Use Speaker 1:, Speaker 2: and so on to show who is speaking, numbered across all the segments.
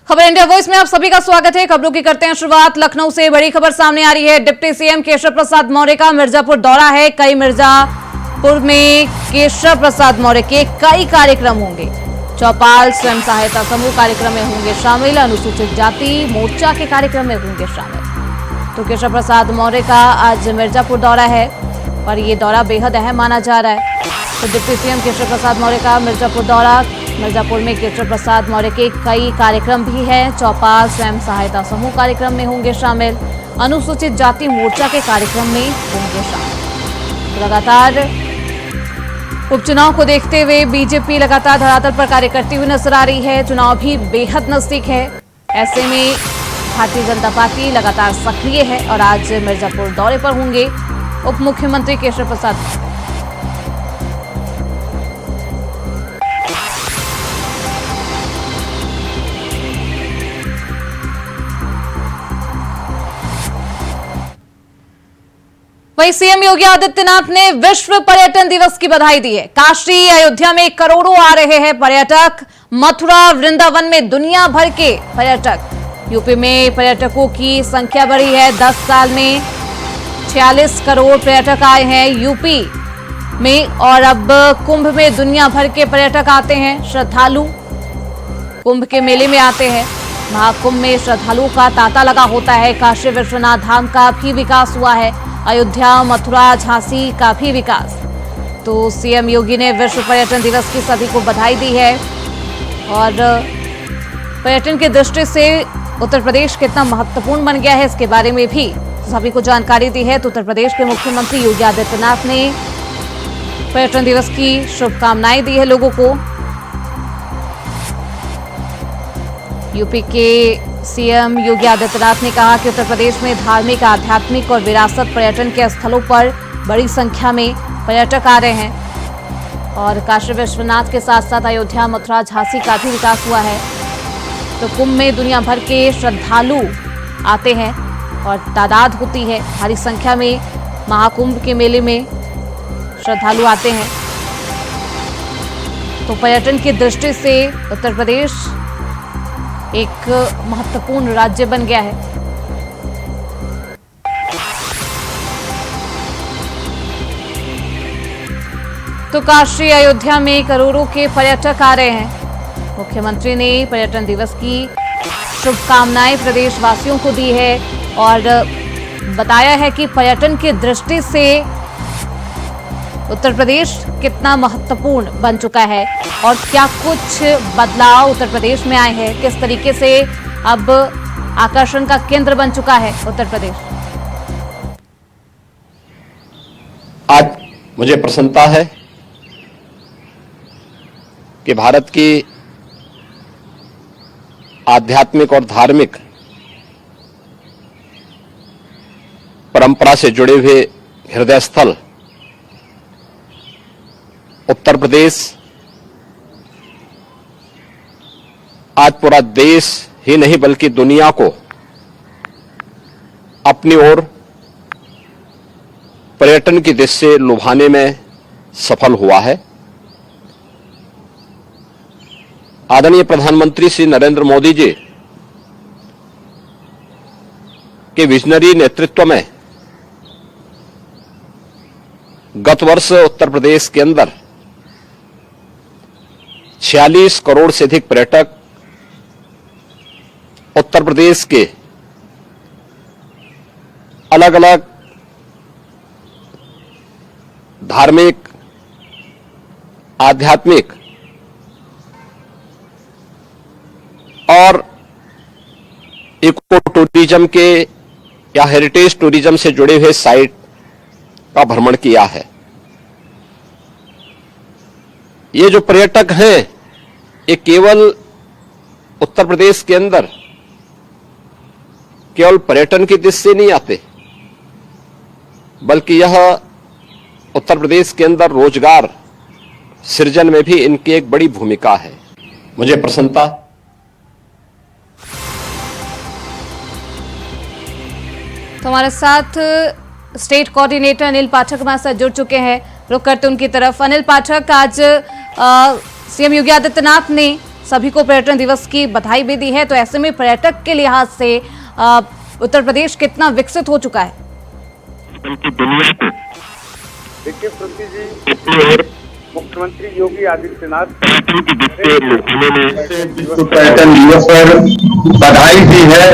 Speaker 1: खबर India voice में आप सभी का स्वागत है। खबरों की करते हैं शुरुआत। लखनऊ से बड़ी खबर सामने आ रही है। डिप्टी सीएम केशव प्रसाद मौर्य का मिर्जापुर दौरा है। मिर्जापुर में केशव प्रसाद मौर्य के कई कार्यक्रम होंगे। चौपाल स्वयं सहायता समूह कार्यक्रम में होंगे शामिल। अनुसूचित जाति मोर्चा के कार्यक्रम में होंगे शामिल। तो केशव प्रसाद मौर्य का आज मिर्जापुर दौरा है और ये दौरा बेहद अहम माना जा रहा है। तो डिप्टी सीएम केशव प्रसाद मौर्य का मिर्जापुर दौरा। मिर्जापुर में केशव प्रसाद मौर्य के कई कार्यक्रम भी हैं। चौपाल स्वयं सहायता समूह कार्यक्रम में होंगे शामिल। अनुसूचित जाति मोर्चा के कार्यक्रम में होंगे शामिल। लगातार उपचुनाव को देखते हुए बीजेपी लगातार धरातल पर कार्य करती हुई नजर आ रही है। चुनाव भी बेहद नजदीक है। ऐसे में भारतीय जनता पार्टी लगातार सक्रिय है और आज मिर्जापुर दौरे पर होंगे उप मुख्यमंत्री केशव प्रसाद। वहीं सीएम योगी आदित्यनाथ ने विश्व पर्यटन दिवस की बधाई दी है। काशी अयोध्या में करोड़ों आ रहे हैं पर्यटक। मथुरा वृंदावन में दुनिया भर के पर्यटक। यूपी में पर्यटकों की संख्या बढ़ी है। 10 साल में 46 करोड़ पर्यटक आए हैं यूपी में। और अब कुंभ में दुनिया भर के पर्यटक आते हैं। श्रद्धालु कुंभ के मेले में आते हैं। महाकुंभ में श्रद्धालुओं का तांता लगा होता है। काशी विश्वनाथ धाम का भी विकास हुआ है। अयोध्या मथुरा झांसी का भी विकास। तो सीएम योगी ने विश्व पर्यटन दिवस की सभी को बधाई दी है और पर्यटन की दृष्टि से उत्तर प्रदेश कितना महत्वपूर्ण बन गया है इसके बारे में भी सभी को जानकारी दी है। तो उत्तर प्रदेश के मुख्यमंत्री योगी आदित्यनाथ ने पर्यटन दिवस की शुभकामनाएं दी है लोगों को। यूपी के सीएम योगी आदित्यनाथ ने कहा कि उत्तर प्रदेश में धार्मिक आध्यात्मिक और विरासत पर्यटन के स्थलों पर बड़ी संख्या में पर्यटक आ रहे हैं और काशी विश्वनाथ के साथ साथ अयोध्या मथुरा झांसी का भी विकास हुआ है। तो कुंभ में दुनिया भर के श्रद्धालु आते हैं और तादाद होती है भारी संख्या में। महाकुंभ के मेले में श्रद्धालु आते हैं। तो पर्यटन की दृष्टि से उत्तर प्रदेश एक महत्वपूर्ण राज्य बन गया है। तो काशी अयोध्या में करोड़ों के पर्यटक आ रहे हैं। मुख्यमंत्री ने पर्यटन दिवस की शुभकामनाएं प्रदेशवासियों को दी है और बताया है कि पर्यटन की दृष्टि से उत्तर प्रदेश कितना महत्वपूर्ण बन चुका है और क्या कुछ बदलाव उत्तर प्रदेश में आए हैं, किस तरीके से अब आकर्षण का केंद्र बन चुका है उत्तर प्रदेश।
Speaker 2: आज मुझे प्रसन्नता है कि भारत की आध्यात्मिक और धार्मिक परंपरा से जुड़े हुए हृदय स्थल उत्तर प्रदेश आज पूरा देश ही नहीं बल्कि दुनिया को अपनी ओर पर्यटन की दृष्टि से लुभाने में सफल हुआ है। आदरणीय प्रधानमंत्री श्री नरेंद्र मोदी जी के विजनरी नेतृत्व में गत वर्ष उत्तर प्रदेश के अंदर 46 करोड़ से अधिक पर्यटक उत्तर प्रदेश के अलग अलग धार्मिक आध्यात्मिक और इको टूरिज्म के या हेरिटेज टूरिज्म से जुड़े हुए साइट का भ्रमण किया है। ये जो पर्यटक हैं ये केवल उत्तर प्रदेश के अंदर केवल पर्यटन की दृष्टि से नहीं आते बल्कि यह उत्तर प्रदेश के अंदर रोजगार सृजन में भी इनकी एक बड़ी भूमिका है। मुझे प्रसन्नता।
Speaker 1: तो हमारे साथ स्टेट कोऑर्डिनेटर अनिल पाठक हमारे साथ जुड़ चुके हैं। रुक करते उनकी तरफ। अनिल पाठक, आज सीएम योगी आदित्यनाथ ने सभी को पर्यटन दिवस की बधाई भी दी है। तो ऐसे में पर्यटक के लिहाज से उत्तर प्रदेश कितना विकसित हो चुका है?
Speaker 3: देखिए प्रीति जी, मुख्यमंत्री योगी आदित्यनाथ पर्यटन दिवस पर बधाई दी है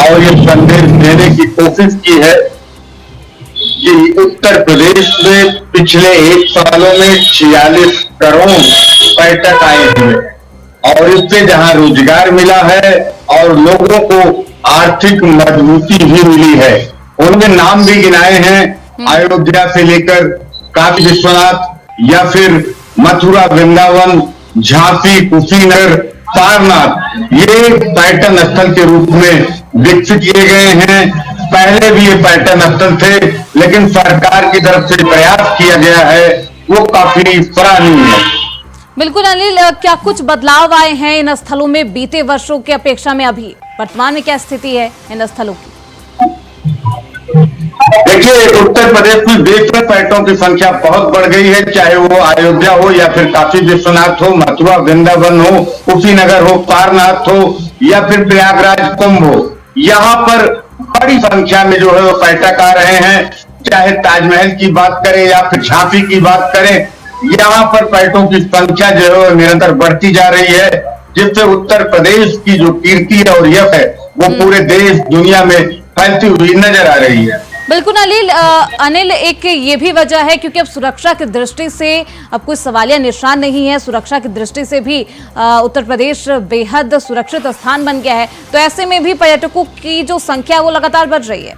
Speaker 3: और ये संदेश देने की कोशिश की है कि उत्तर प्रदेश में पिछले 1 सालों में 46 करोड़ पर्यटक आए हुए और इससे जहां रोजगार मिला है और लोगों को आर्थिक मजबूती भी मिली है। उनके नाम भी गिनाए हैं, अयोध्या से लेकर काशी विश्वनाथ या फिर मथुरा, वृंदावन, झांसी, कुशीनगर, सारनाथ, ये पर्यटन स्थल के रूप में विकसित किए गए हैं। पहले भी ये पर्यटन स्थल थे, लेकिन सरकार की तरफ से प्रयास किया गया है वो काफी सराहनीय है।
Speaker 1: बिल्कुल अनिल, क्या कुछ बदलाव आए हैं इन स्थलों में बीते वर्षों की अपेक्षा में? अभी वर्तमान में क्या स्थिति है इन स्थलों की?
Speaker 3: देखिए, उत्तर प्रदेश में बेशक पर्यटकों की संख्या बहुत बढ़ गई है, चाहे वो अयोध्या हो या फिर काशी विश्वनाथ हो, मथुरा वृंदावन हो, कुशीनगर हो, सारनाथ हो या फिर प्रयागराज कुंभ हो। यहाँ पर बड़ी संख्या में जो है वो पर्यटक आ रहे हैं। चाहे ताजमहल की बात करें या फिर झांसी की बात करें, यहाँ पर पर्यटकों की संख्या जो है निरंतर बढ़ती जा रही है, जिससे उत्तर प्रदेश की जो कीर्ति है और यश है वो पूरे देश दुनिया में फैलती हुई नजर आ रही है।
Speaker 1: बिल्कुल अनिल, एक ये भी वजह है क्योंकि अब सुरक्षा की दृष्टि से अब कोई सवालिया निशान नहीं है। सुरक्षा की दृष्टि से भी उत्तर प्रदेश बेहद सुरक्षित स्थान बन गया है। तो ऐसे में भी पर्यटकों की जो संख्या है वो लगातार बढ़ रही है।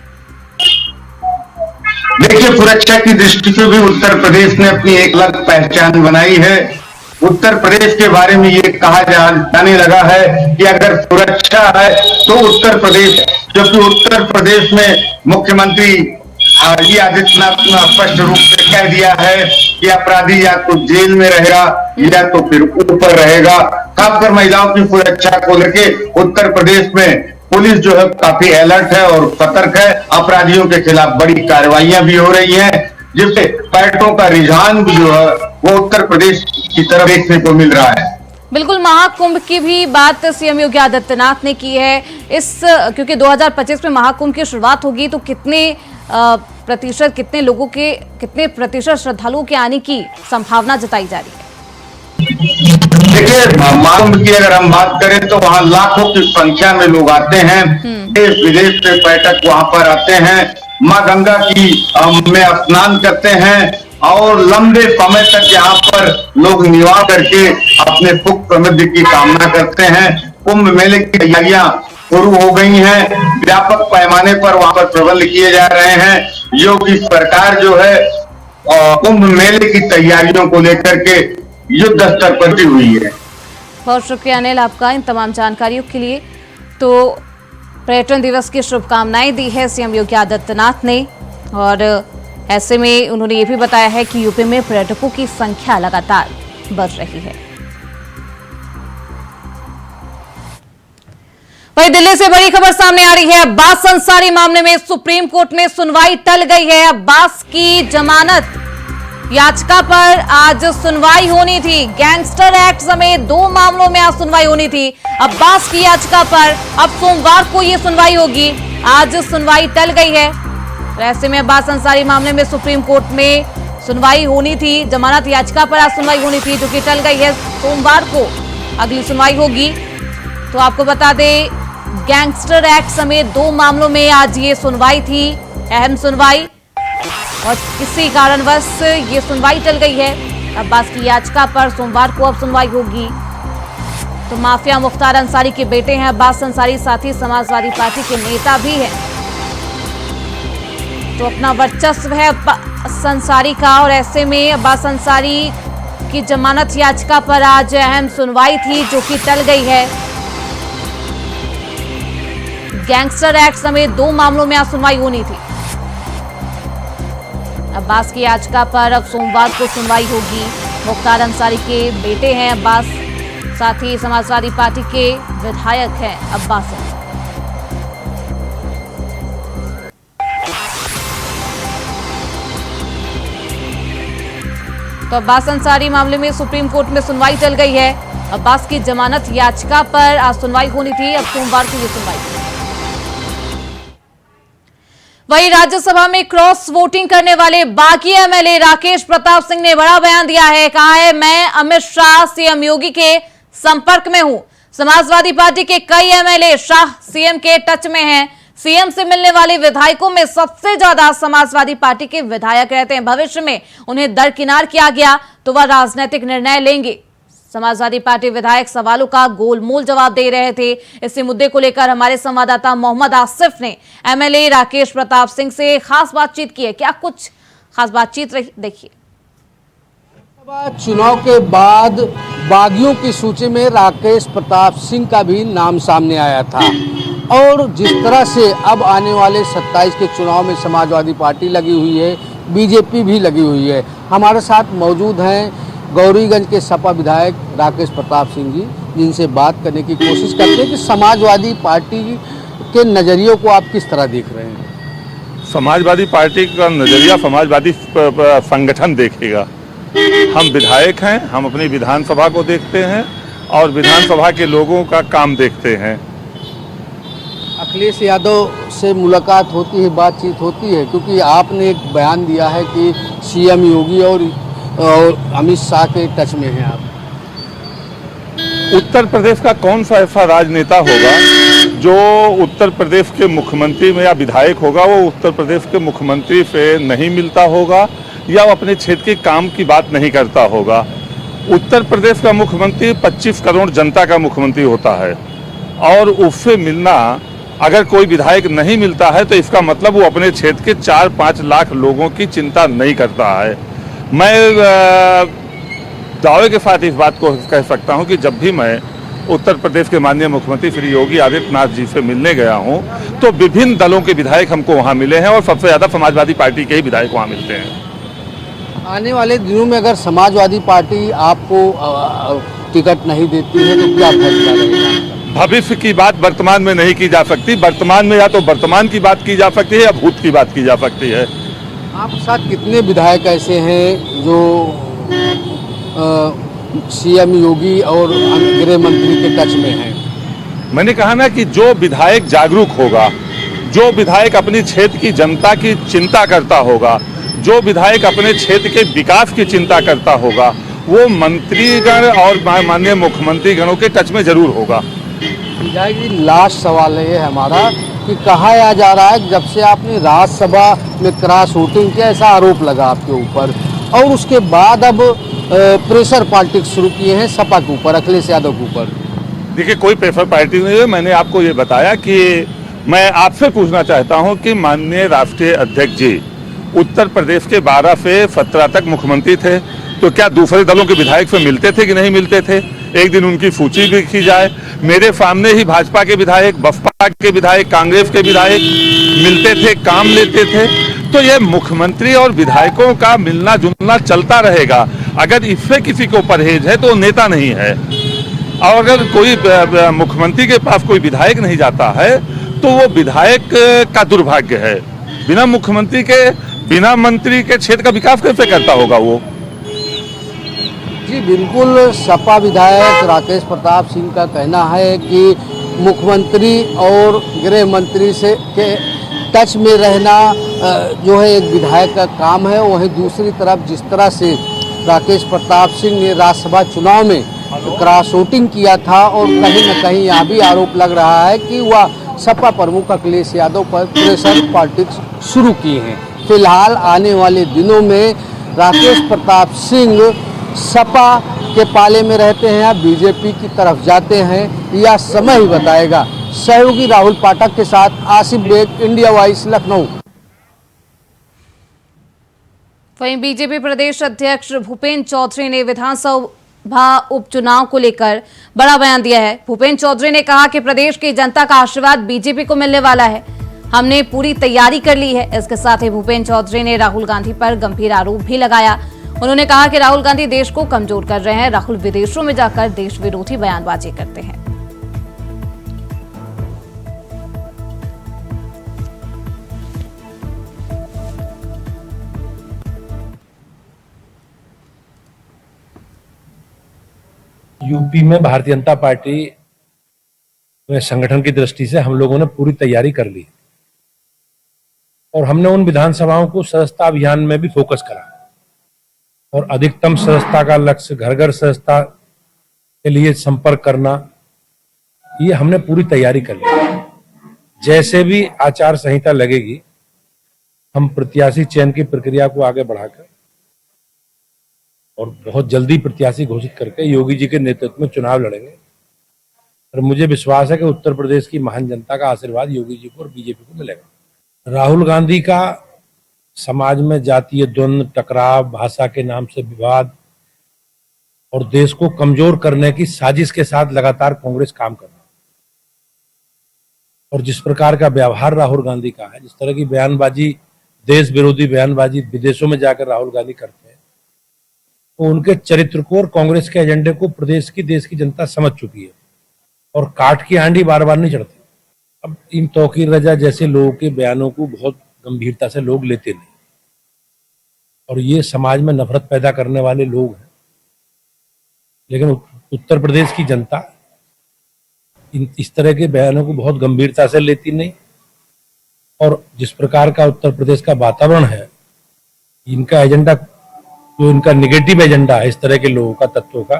Speaker 3: देखिए, सुरक्षा की दृष्टि से भी उत्तर प्रदेश ने अपनी एक अलग पहचान बनाई है। उत्तर प्रदेश के बारे में ये कहा जाने लगा है कि अगर सुरक्षा है तो उत्तर प्रदेश, क्योंकि उत्तर प्रदेश में मुख्यमंत्री योगी आदित्यनाथ ने स्पष्ट रूप से कह दिया है कि अपराधी या तो जेल में रहेगा या तो फिर ऊपर रहेगा। खासकर महिलाओं की सुरक्षा को लेके उत्तर प्रदेश में पुलिस जो है काफी अलर्ट है और सतर्क है। अपराधियों के खिलाफ बड़ी कार्रवाइयां भी हो रही हैं, जिससे पर्यटकों का रुझान भी जो है वो उत्तर प्रदेश की तरफ देखने को मिल रहा है।
Speaker 1: बिल्कुल, महाकुंभ की भी बात सीएम योगी आदित्यनाथ ने की है। क्योंकि 2025 में महाकुंभ की शुरुआत होगी, तो कितने प्रतिशत श्रद्धालुओं के आने की संभावना जताई जा रही है?
Speaker 3: देखिए, महाकुंभ की अगर हम बात करें तो वहाँ लाखों की संख्या में लोग आते हैं। देश विदेश से पर्यटक वहाँ पर आते हैं, माँ गंगा की में स्नान करते हैं और लंबे समय तक यहाँ पर लोग निवास करके अपने सुख समृद्धि की कामना करते हैं। कुंभ मेले की तैयारियां शुरू हो गई हैं, व्यापक पैमाने पर वहां पर प्रबंध किए जा रहे हैं। योगी सरकार जो है कुंभ मेले की तैयारियों को लेकर के युद्ध स्तर पर भी हुई है।
Speaker 1: बहुत शुक्रिया अनिल आपका इन तमाम जानकारियों के लिए। तो पर्यटन दिवस की शुभकामनाएं दी है सीएम योगी आदित्यनाथ ने, और ऐसे में उन्होंने ये भी बताया है कि यूपी में पर्यटकों की संख्या लगातार बढ़ रही है। वहीं दिल्ली से बड़ी खबर सामने आ रही है। अब्बास अंसारी मामले में सुप्रीम कोर्ट में सुनवाई टल गई है। अब्बास की जमानत याचिका पर आज सुनवाई होनी थी। गैंगस्टर एक्ट समेत 2 मामलों में आज सुनवाई होनी थी। अब्बास की याचिका पर अब सोमवार को ये सुनवाई होगी। आज सुनवाई टल गई है। तो ऐसे में अब्बास अंसारी मामले में सुप्रीम कोर्ट में सुनवाई होनी थी। जमानत याचिका पर आज सुनवाई होनी थी, जो कि टल गई है। सोमवार को अगली सुनवाई होगी। तो आपको बता दें, गैंगस्टर एक्ट समेत 2 मामलों में आज ये सुनवाई थी, अहम सुनवाई, और किसी कारणवश ये सुनवाई टल गई है। अब्बास की याचिका पर सोमवार को अब सुनवाई होगी। तो माफिया मुख्तार अंसारी के बेटे हैं अब्बास अंसारी, साथ ही समाजवादी पार्टी के नेता भी हैं। तो अपना वर्चस्व है अब्बास अंसारी का, और ऐसे में अब्बास अंसारी की जमानत याचिका पर आज अहम सुनवाई थी, जो कि टल गई है। गैंगस्टर एक्ट समेत 2 मामलों में आज सुनवाई होनी थी। अब्बास की याचिका पर अब सोमवार को सुनवाई होगी। मुख्तार अंसारी के बेटे हैं अब्बास, साथ ही समाजवादी पार्टी के विधायक हैं अब्बास। तो अब्बास अंसारी मामले में सुप्रीम कोर्ट में सुनवाई टल गई है। अब्बास की जमानत याचिका पर आज सुनवाई होनी थी, अब सोमवार को ये सुनवाई। वहीं राज्यसभा में क्रॉस वोटिंग करने वाले बागी एमएलए राकेश प्रताप सिंह ने बड़ा बयान दिया है। कहा है, मैं अमित शाह, सीएम योगी के संपर्क में हूं। समाजवादी पार्टी के कई एमएलए शाह सीएम के टच में हैं। सीएम से मिलने वाले विधायकों में सबसे ज्यादा समाजवादी पार्टी के विधायक रहते हैं। भविष्य में उन्हें दरकिनार किया गया तो वह राजनीतिक निर्णय लेंगे। समाजवादी पार्टी विधायक सवालों का गोलमोल जवाब दे रहे थे। इसी मुद्दे को लेकर हमारे संवाददाता मोहम्मद आसिफ ने एमएलए राकेश प्रताप सिंह से खास बातचीत की है। क्या कुछ खास बातचीत रही, देखिए।
Speaker 4: चुनाव के बाद बागियों की सूची में राकेश प्रताप सिंह का भी नाम सामने आया था और जिस तरह से अब आने वाले 27 के चुनाव में समाजवादी पार्टी लगी हुई है, बीजेपी भी लगी हुई है। हमारे साथ मौजूद हैं गौरीगंज के सपा विधायक राकेश प्रताप सिंह जी, जिनसे बात करने की कोशिश करते हैं कि समाजवादी पार्टी के नज़रियों को आप किस तरह देख रहे हैं।
Speaker 5: समाजवादी पार्टी का नज़रिया समाजवादी संगठन देखेगा। हम विधायक हैं, हम अपनी विधानसभा को देखते हैं और विधानसभा के लोगों का काम देखते हैं।
Speaker 4: अखिलेश यादव से मुलाकात होती है, बातचीत होती है, क्योंकि आपने एक बयान दिया है कि सीएम योगी और अमित शाह के टच में हैं आप।
Speaker 5: उत्तर प्रदेश का कौन सा ऐसा राजनेता होगा जो उत्तर प्रदेश के मुख्यमंत्री में या विधायक होगा वो उत्तर प्रदेश के मुख्यमंत्री से नहीं मिलता होगा या वो अपने क्षेत्र के काम की बात नहीं करता होगा। उत्तर प्रदेश का मुख्यमंत्री 25 करोड़ जनता का मुख्यमंत्री होता है और उससे मिलना, अगर कोई विधायक नहीं मिलता है तो इसका मतलब वो अपने क्षेत्र के 4-5 लाख लोगों की चिंता नहीं करता है। मैं दावे के साथ इस बात को कह सकता हूं कि जब भी मैं उत्तर प्रदेश के माननीय मुख्यमंत्री श्री योगी आदित्यनाथ जी से मिलने गया हूं तो विभिन्न दलों के विधायक हमको वहां मिले हैं और सबसे ज़्यादा समाजवादी पार्टी के ही विधायक वहां मिलते हैं।
Speaker 4: आने वाले दिनों में अगर समाजवादी पार्टी आपको टिकट नहीं देती है तो क्या फैसला रहेगा?
Speaker 5: भविष्य की बात वर्तमान में नहीं की जा सकती। वर्तमान में या तो वर्तमान की बात की जा सकती है या भूत की बात की जा सकती है।
Speaker 4: आपके साथ कितने विधायक ऐसे हैं जो सीएम योगी और गृह मंत्री के टच में हैं?
Speaker 5: मैंने कहा ना कि जो विधायक जागरूक होगा, जो विधायक अपनी क्षेत्र की जनता की चिंता करता होगा, जो विधायक अपने क्षेत्र के विकास की चिंता करता होगा, वो मंत्रीगण और माननीय मुख्यमंत्री गणों के टच में जरूर होगा।
Speaker 4: विधायक जी, लास्ट सवाल है हमारा कि कहा जा रहा है जब से आपने राज्यसभा में क्रॉस वोटिंग किया, ऐसा आरोप लगा आपके ऊपर, और उसके बाद अब प्रेशर पॉलिटिक्स शुरू किए हैं सपा के ऊपर, अखिलेश यादव के ऊपर।
Speaker 5: देखिए, कोई प्रेशर पार्टी नहीं है। मैंने आपको ये बताया कि मैं आपसे पूछना चाहता हूं कि माननीय राष्ट्रीय अध्यक्ष जी उत्तर प्रदेश के 12 से 17 तक मुख्यमंत्री थे, तो क्या दूसरे दलों के विधायक से मिलते थे कि नहीं मिलते थे? एक दिन उनकी सूची लिखी जाए। मेरे सामने ही भाजपा के विधायक, बसपा के विधायक, कांग्रेस के विधायक मिलते थे, काम लेते थे। तो ये मुख्यमंत्री और विधायकों का मिलना जुलना चलता रहेगा। अगर इससे किसी को परहेज है तो वो नेता नहीं है। और अगर कोई मुख्यमंत्री के पास कोई विधायक नहीं जाता है तो वो विधायक का दुर्भाग्य है। बिना मुख्यमंत्री के, बिना मंत्री के क्षेत्र का विकास कैसे करता होगा वो?
Speaker 4: जी बिल्कुल, सपा विधायक राकेश प्रताप सिंह का कहना है कि मुख्यमंत्री और गृह मंत्री से के टच में रहना जो है एक विधायक का काम है। वहीं दूसरी तरफ जिस तरह से राकेश प्रताप सिंह ने राज्यसभा चुनाव में क्रॉस वोटिंग किया था और कहीं न कहीं यहाँ भी आरोप लग रहा है कि वह सपा प्रमुख अखिलेश यादव पर प्रेशर पॉलिटिक्स शुरू की हैं। फिलहाल आने वाले दिनों में राकेश प्रताप सिंह सपा के पाले में रहते हैं या बीजेपी की तरफ जाते हैं, यह समय ही बताएगा। सहयोगी राहुल पाठक के साथ आसिफ बेग, इंडिया वॉइस, लखनऊ।
Speaker 1: वहीं बीजेपी प्रदेश अध्यक्ष भूपेंद्र चौधरी ने विधानसभा उपचुनाव को लेकर बड़ा बयान दिया है। भूपेंद्र चौधरी ने कहा कि प्रदेश की जनता का आशीर्वाद बीजेपी को मिलने वाला है, हमने पूरी तैयारी कर ली है। इसके साथ ही भूपेंद्र चौधरी ने राहुल गांधी पर गंभीर आरोप भी लगाया। उन्होंने कहा कि राहुल गांधी देश को कमजोर कर रहे हैं। राहुल विदेशों में जाकर देश विरोधी बयानबाजी करते हैं।
Speaker 6: यूपी में भारतीय जनता पार्टी में संगठन की दृष्टि से हम लोगों ने पूरी तैयारी कर ली और हमने उन विधानसभाओं को सदस्यता अभियान में भी फोकस करा और अधिकतम सदस्यता का लक्ष्य, घर घर सदस्यता के लिए संपर्क करना, ये हमने पूरी तैयारी कर ली। जैसे भी आचार संहिता लगेगी, हम प्रत्याशी चयन की प्रक्रिया को आगे बढ़ाकर और बहुत जल्दी प्रत्याशी घोषित करके योगी जी के नेतृत्व में चुनाव लड़ेंगे। और मुझे विश्वास है कि उत्तर प्रदेश की महान जनता का आशीर्वाद योगी जी को और बीजेपी को मिलेगा। राहुल गांधी का समाज में जातीय द्वंद्व, टकराव, भाषा के नाम से विवाद और देश को कमजोर करने की साजिश के साथ लगातार कांग्रेस काम कर रहा है। और जिस प्रकार का व्यवहार राहुल गांधी का है, जिस तरह की बयानबाजी, देश विरोधी बयानबाजी विदेशों में जाकर राहुल गांधी करते हैं, तो उनके चरित्र को और कांग्रेस के एजेंडे को प्रदेश की, देश की जनता समझ चुकी है और काट की हांडी बार बार नहीं चढ़ती। अब इन तौकीर रजा जैसे लोगों के बयानों को बहुत गंभीरता से लोग लेते नहीं और ये समाज में नफरत पैदा करने वाले लोग हैं। लेकिन उत्तर प्रदेश की जनता इस तरह के बयानों को बहुत गंभीरता से लेती नहीं और जिस प्रकार का उत्तर प्रदेश का वातावरण है, इनका एजेंडा, जो इनका निगेटिव एजेंडा है इस तरह के लोगों का, तत्वों का,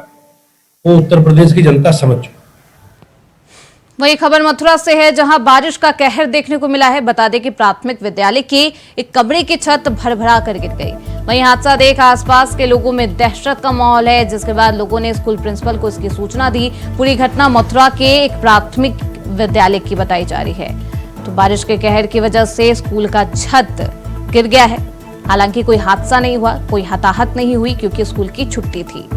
Speaker 6: वो उत्तर प्रदेश की जनता समझ चुकी।
Speaker 1: वही खबर मथुरा से है, जहां बारिश का कहर देखने को मिला है। बता दें कि प्राथमिक विद्यालय की एक कमरे की छत भरभरा कर गिर गई। वहीं हादसा देख आसपास के लोगों में दहशत का माहौल है, जिसके बाद लोगों ने स्कूल प्रिंसिपल को इसकी सूचना दी। पूरी घटना मथुरा के एक प्राथमिक विद्यालय की बताई जा रही है। तो बारिश के कहर की वजह से स्कूल का छत गिर गया है। हालांकि कोई हादसा नहीं हुआ, कोई हताहत नहीं हुई, क्योंकि स्कूल की छुट्टी थी।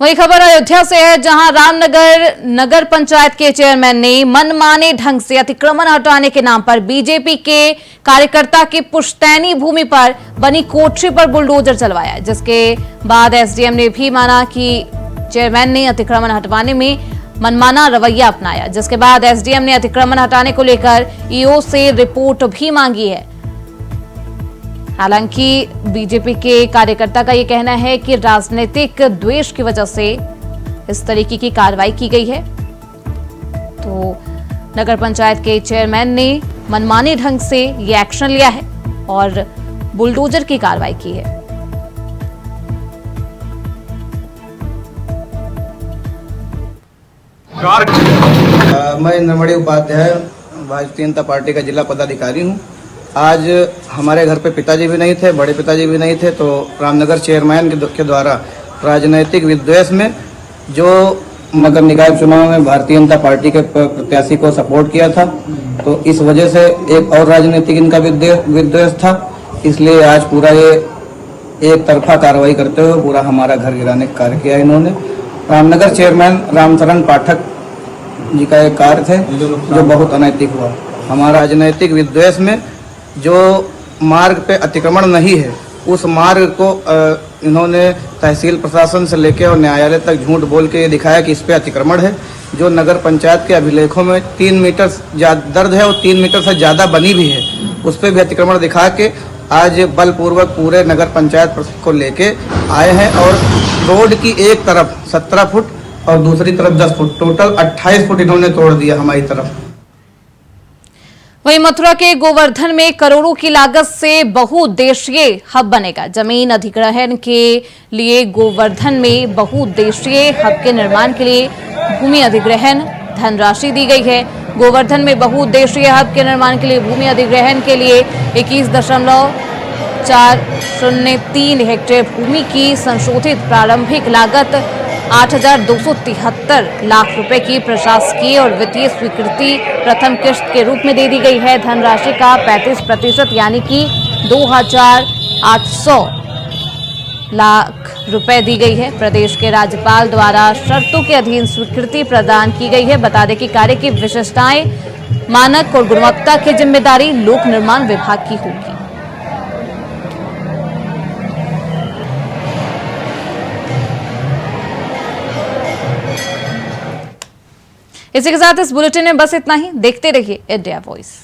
Speaker 1: वही खबर अयोध्या से है, जहां रामनगर नगर पंचायत के चेयरमैन ने मनमाने ढंग से अतिक्रमण हटाने के नाम पर बीजेपी के कार्यकर्ता की पुश्तैनी भूमि पर बनी कोठरी पर बुलडोजर चलवाया, जिसके बाद एसडीएम ने भी माना कि चेयरमैन ने अतिक्रमण हटवाने में मनमाना रवैया अपनाया। जिसके बाद एसडीएम ने अतिक्रमण हटाने को लेकर ईओ से रिपोर्ट भी मांगी है। हालांकि बीजेपी के कार्यकर्ता का यह कहना है कि राजनीतिक द्वेष की वजह से इस तरीके की कार्रवाई की गई है। तो नगर पंचायत के चेयरमैन ने मनमाने ढंग से ये एक्शन लिया है और बुलडोजर की कार्रवाई की है।
Speaker 7: मैं इंद्रमणि उपाध्याय, भारतीय जनता पार्टी का जिला पदाधिकारी हूँ। आज हमारे घर पे पिताजी भी नहीं थे, बड़े पिताजी भी नहीं थे, तो रामनगर चेयरमैन के द्वारा राजनीतिक विद्वेष में जो नगर निकाय चुनाव में भारतीय जनता पार्टी के प्रत्याशी को सपोर्ट किया था, तो इस वजह से एक और राजनीतिक इनका विद्वेष था। इसलिए आज पूरा ये एक तरफा कार्रवाई करते हुए पूरा हमारा घर गिराने का कार्य किया इन्होंने। रामनगर चेयरमैन रामचरण पाठक जी का एक कार्य थे जो बहुत अनैतिक हुआ। हमारा राजनीतिक विद्वेष में जो मार्ग पे अतिक्रमण नहीं है, उस मार्ग को इन्होंने तहसील प्रशासन से लेकर और न्यायालय तक झूठ बोल के ये दिखाया कि इस पे अतिक्रमण है। जो नगर पंचायत के अभिलेखों में 3 मीटर दर्ज है और 3 मीटर से ज़्यादा बनी भी है, उस पर भी अतिक्रमण दिखा के आज बलपूर्वक पूरे नगर पंचायत को लेके आए हैं। और रोड की एक तरफ 17 फुट और दूसरी तरफ 10 फुट, टोटल 28 फुट इन्होंने तोड़ दिया हमारी तरफ।
Speaker 1: वहीं मथुरा के गोवर्धन में करोड़ों की लागत से बहुउद्देशीय हब बनेगा। जमीन अधिग्रहण के लिए गोवर्धन में बहुउद्देशीय हब के निर्माण के लिए भूमि अधिग्रहण धनराशि दी गई है। गोवर्धन में बहुउद्देशीय हब के निर्माण के लिए भूमि अधिग्रहण के लिए 21.403 हेक्टेयर भूमि की संशोधित प्रारंभिक लागत 8,273 लाख रुपए की प्रशासकीय और वित्तीय स्वीकृति प्रथम किश्त के रूप में दे दी गई है। धनराशि का 35% यानी कि 2,800 लाख रुपए दी गई है। प्रदेश के राज्यपाल द्वारा शर्तों के अधीन स्वीकृति प्रदान की गई है। बता दें कि कार्य की विशेषताएं, मानक और गुणवत्ता की जिम्मेदारी लोक निर्माण विभाग की होगी। इसी के साथ इस बुलेटिन में बस इतना ही। देखते रहिए इंडिया वॉइस।